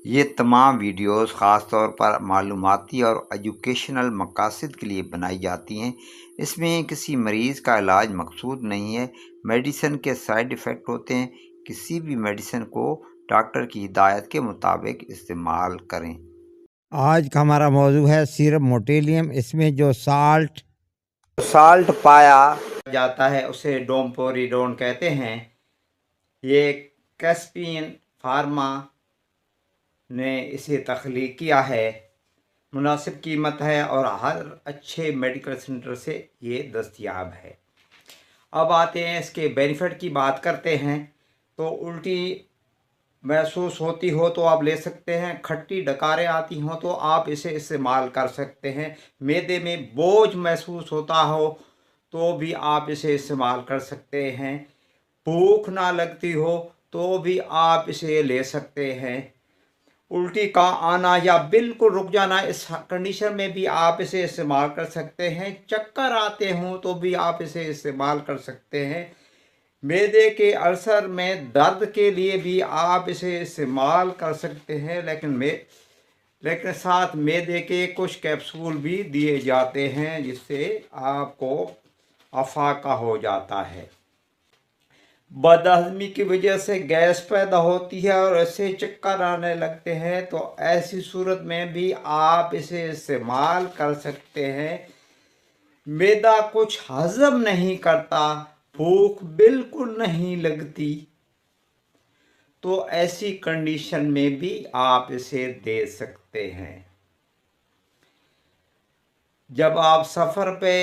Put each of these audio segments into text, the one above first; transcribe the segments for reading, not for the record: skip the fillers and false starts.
یہ تمام ویڈیوز خاص طور پر معلوماتی اور ایجوکیشنل مقاصد کے لیے بنائی جاتی ہیں۔ اس میں کسی مریض کا علاج مقصود نہیں ہے۔ میڈیسن کے سائیڈ ایفیکٹ ہوتے ہیں۔ کسی بھی میڈیسن کو ڈاکٹر کی ہدایت کے مطابق استعمال کریں۔ آج کا ہمارا موضوع ہے سیرم موٹیلیم۔ اس میں جو سالٹ پایا جاتا ہے اسے ڈومپوریڈون کہتے ہیں۔ یہ کیسپین فارما نے اسے تخلیق کیا ہے۔ مناسب قیمت ہے اور ہر اچھے میڈیکل سینٹر سے یہ دستیاب ہے۔ اب آتے ہیں اس کے بینیفٹ کی بات کرتے ہیں۔ تو الٹی محسوس ہوتی ہو تو آپ لے سکتے ہیں، کھٹی ڈکاریں آتی ہوں تو آپ اسے استعمال کر سکتے ہیں، معدے میں بوجھ محسوس ہوتا ہو تو بھی آپ اسے استعمال کر سکتے ہیں، بھوک نہ لگتی ہو تو بھی آپ اسے لے سکتے ہیں، الٹی کا آنا یا بالکل رک جانا اس کنڈیشن میں بھی آپ اسے استعمال کر سکتے ہیں، چکر آتے ہوں تو بھی آپ اسے استعمال کر سکتے ہیں، معدے کے السر میں درد کے لیے بھی آپ اسے استعمال کر سکتے ہیں، لیکن ساتھ معدے کے کچھ کیپسول بھی دیے جاتے ہیں جس سے آپ کو افاقہ ہو جاتا ہے۔ بد ہضمی کی وجہ سے گیس پیدا ہوتی ہے اور اسے چکر آنے لگتے ہیں تو ایسی صورت میں بھی آپ اسے استعمال کر سکتے ہیں۔ معدہ کچھ ہضم نہیں کرتا، بھوک بالکل نہیں لگتی تو ایسی کنڈیشن میں بھی آپ اسے دے سکتے ہیں۔ جب آپ سفر پہ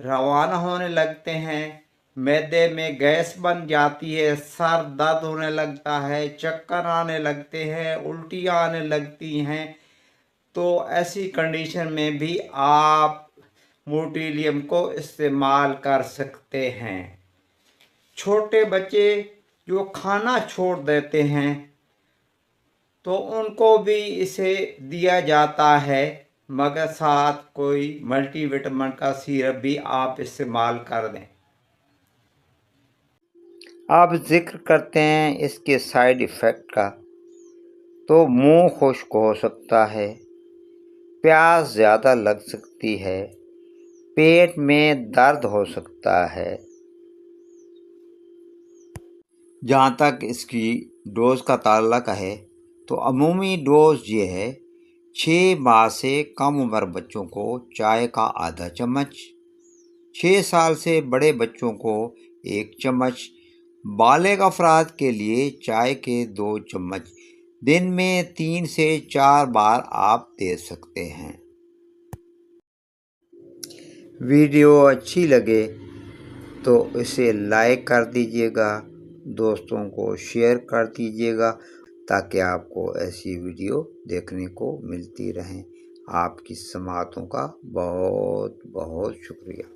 روانہ ہونے لگتے ہیں، معدے میں گیس بن جاتی ہے، سر درد ہونے لگتا ہے، چکر آنے لگتے ہیں، الٹیاں آنے لگتی ہیں تو ایسی کنڈیشن میں بھی آپ موٹیلیم کو استعمال کر سکتے ہیں۔ چھوٹے بچے جو کھانا چھوڑ دیتے ہیں تو ان کو بھی اسے دیا جاتا ہے، مگر ساتھ کوئی ملٹی وٹامن کا سیرپ بھی آپ استعمال کر دیں۔ آپ ذکر کرتے ہیں اس کے سائیڈ ایفیکٹ کا، تو منہ خشک ہو سکتا ہے، پیاس زیادہ لگ سکتی ہے، پیٹ میں درد ہو سکتا ہے۔ جہاں تک اس کی ڈوز کا تعلق ہے تو عمومی ڈوز یہ ہے: 6 ماہ سے کم عمر بچوں کو چائے کا آدھا چمچ، 6 سال سے بڑے بچوں کو 1 چمچ، بالغ افراد کے لیے چائے کے 2 چمچ، دن میں 3 سے 4 بار آپ دے سکتے ہیں۔ ویڈیو اچھی لگے تو اسے لائک کر دیجیے گا، دوستوں کو شیئر کر دیجیے گا تاکہ آپ کو ایسی ویڈیو دیکھنے کو ملتی رہیں۔ آپ کی سماعتوں کا بہت بہت شکریہ۔